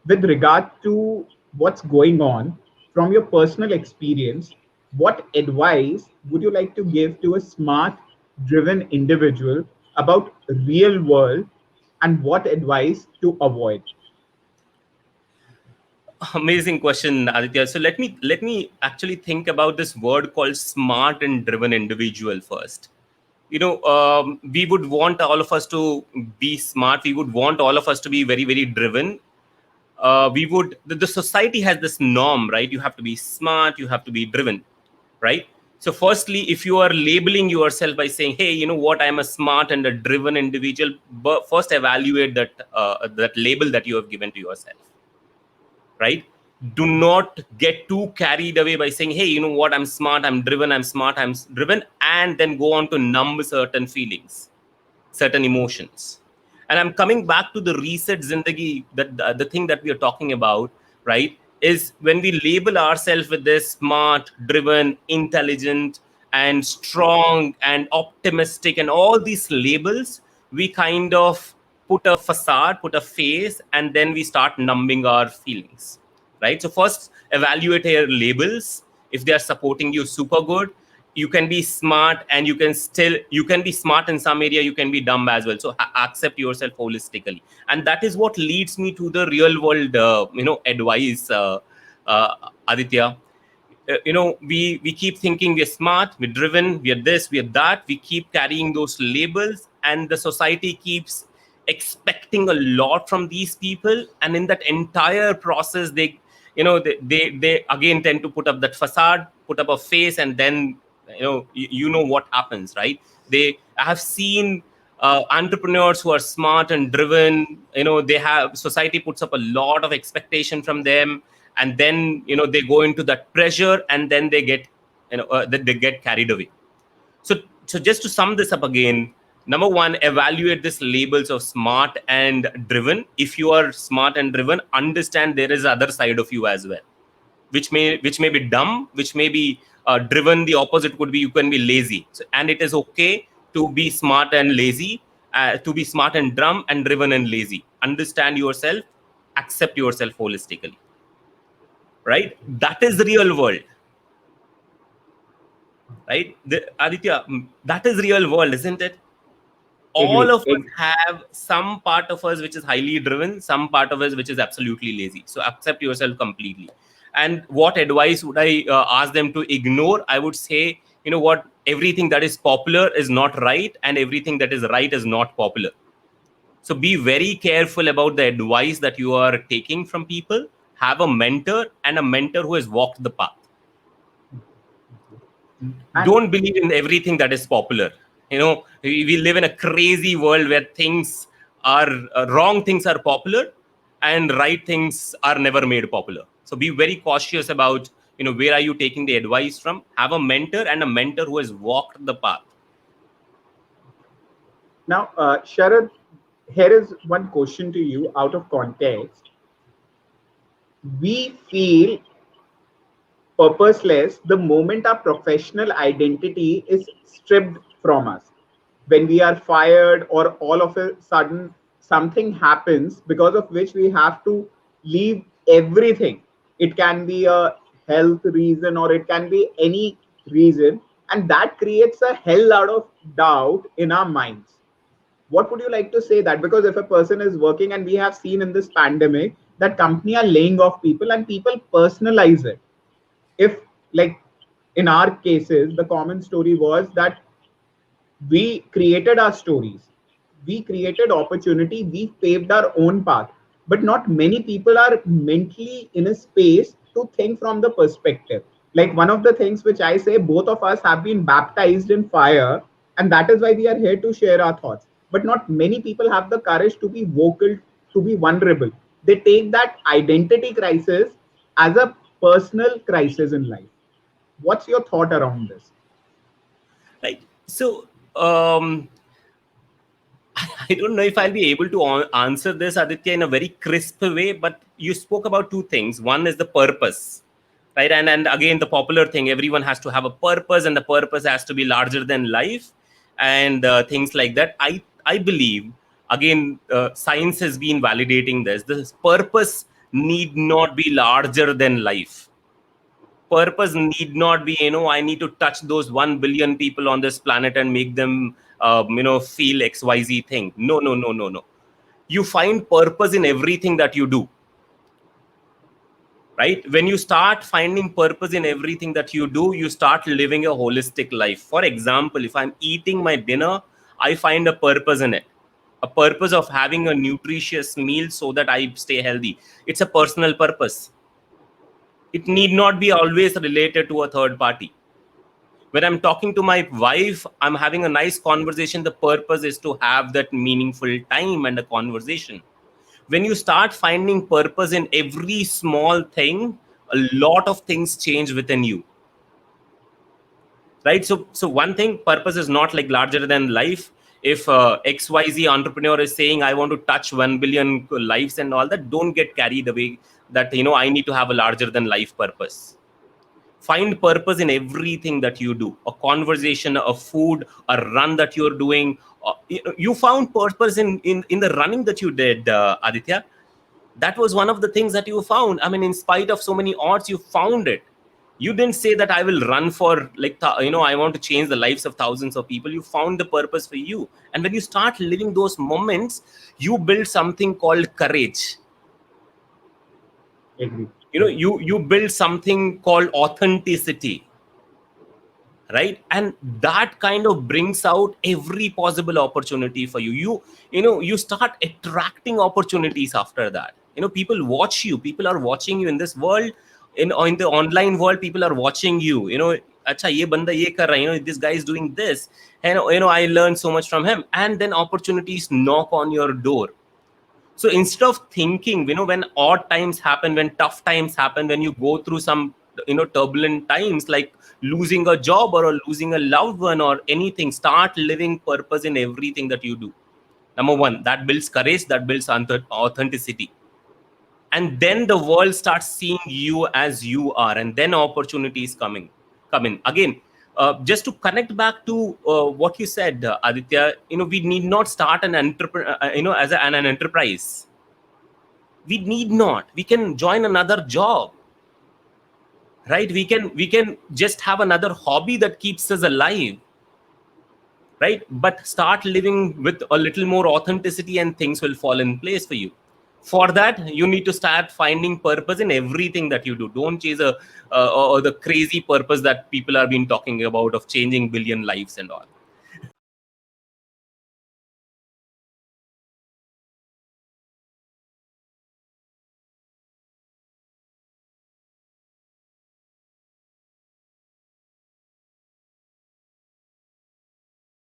with regard to what's going on from your personal experience, what advice would you like to give to a smart, driven individual about real world and what advice to avoid? Amazing question, Aditya. So let me actually think about this word called smart and driven individual first. We would want all of us to be smart. We would want all of us to be very, very driven. The society has this norm, right? You have to be smart, you have to be driven, right? So firstly, if you are labeling yourself by saying, hey, you know what, I'm a smart and a driven individual, but first evaluate that label that you have given to yourself, right? Do not get too carried away by saying, hey, you know what, I'm smart, I'm driven, I'm smart, I'm driven, and then go on to numb certain feelings, certain emotions. And I'm coming back to the reset zindagi, that the thing that we are talking about, right, is when we label ourselves with this smart, driven, intelligent, and strong and optimistic and all these labels, we kind of put a facade, put a face, and then we start numbing our feelings, right? So first evaluate your labels. If they are supporting you, super good. You can be smart, and you can be smart in some area, you can be dumb as well. So accept yourself holistically, and that is what leads me to the real world advice, uh, Aditya. We keep thinking we're smart, we're driven, we're this, we're that. We keep carrying those labels, and the society keeps expecting a lot from these people. And in that entire process, they again tend to put up that facade, put up a face, and then you know what happens, right? I have seen entrepreneurs who are smart and driven. They have, society puts up a lot of expectation from them, and then they go into that pressure, and then they get they get carried away. So just to sum this up again, number one, evaluate these labels of smart and driven. If you are smart and driven, understand there is other side of you as well, which may be dumb, which may be driven. The opposite would be you can be lazy. And it is okay to be smart and lazy, to be smart and dumb and driven and lazy. Understand yourself, accept yourself holistically, right? That is the real world, right? Aditya, that is real world, isn't it? All Agree. of us have some part of us which is highly driven, some part of us which is absolutely lazy. So accept yourself completely. And what advice would I ask them to ignore? I would say, you know what, everything that is popular is not right, and everything that is right is not popular. So be very careful about the advice that you are taking from people. Have a mentor, and a mentor who has walked the path. And Don't believe in everything that is popular. We live in a crazy world where things are wrong things are popular, and right things are never made popular. So be very cautious about where are you taking the advice from. Have a mentor, and a mentor who has walked the path. now, Sharad, here is one question to you out of context. We feel purposeless the moment our professional identity is stripped from us. When we are fired, or all of a sudden something happens because of which we have to leave everything. It can be a health reason, or it can be any reason, and that creates a hell lot of doubt in our minds. What would you like to say that? Because if a person is working, and we have seen in this pandemic that company are laying off people, and people personalize it. If, like, in our cases, the common story was that we created our stories, we created opportunity, we paved our own path, but not many people are mentally in a space to think from the perspective. Like, one of the things which I say, both of us have been baptized in fire, and that is why we are here to share our thoughts. But not many people have the courage to be vocal, to be vulnerable. They take that identity crisis as a personal crisis in life. What's your thought around this? Right. So I don't know if I'll be able to answer this, Aditya, in a very crisp way, but you spoke about two things. One is the purpose, right? And again, the popular thing, everyone has to have a purpose, and the purpose has to be larger than life, and things like that. I believe, again, science has been validating this. This purpose need not be larger than life. Purpose need not be, I need to touch those 1 billion people on this planet and make them, feel XYZ thing. No, no, no, no, no. You find purpose in everything that you do. Right? When you start finding purpose in everything that you do, you start living a holistic life. For example, if I'm eating my dinner, I find a purpose in it. A purpose of having a nutritious meal so that I stay healthy. It's a personal purpose. It need not be always related to a third party. When I'm talking to my wife, I'm having a nice conversation. The purpose is to have that meaningful time and a conversation. When you start finding purpose in every small thing, a lot of things change within you. Right? So one thing, purpose is not like larger than life. If XYZ entrepreneur is saying, I want to touch 1 billion lives and all that, don't get carried away that, I need to have a larger than life purpose. Find purpose in everything that you do. A conversation, a food, a run that you're doing. You found purpose in the running that you did, Aditya. That was one of the things that you found. I mean, in spite of so many odds, you found it. You didn't say that I will run for I want to change the lives of thousands of people. You found the purpose for you. And when you start living those moments, you build something called courage. Agree. You build something called authenticity. Right? And that kind of brings out every possible opportunity for you. You start attracting opportunities after that. People watch you. People are watching you in this world. In the online world, people are watching you. Acha, ye banda ye kar raha, this guy is doing this. And I learned so much from him. And then opportunities knock on your door. So instead of thinking, when odd times happen, when tough times happen, when you go through some turbulent times, like losing a job or losing a loved one or anything, start living purpose in everything that you do. Number one, that builds courage, that builds authenticity. And then the world starts seeing you as you are, and then opportunities come in. Again, just to connect back to what you said, Aditya, we need not start an entrepreneur, as an enterprise. We need not. We can join another job. Right? We can just have another hobby that keeps us alive. Right? But start living with a little more authenticity and things will fall in place for you. For that, you need to start finding purpose in everything that you do. Don't chase or the crazy purpose that people have been talking about of changing billion lives and all.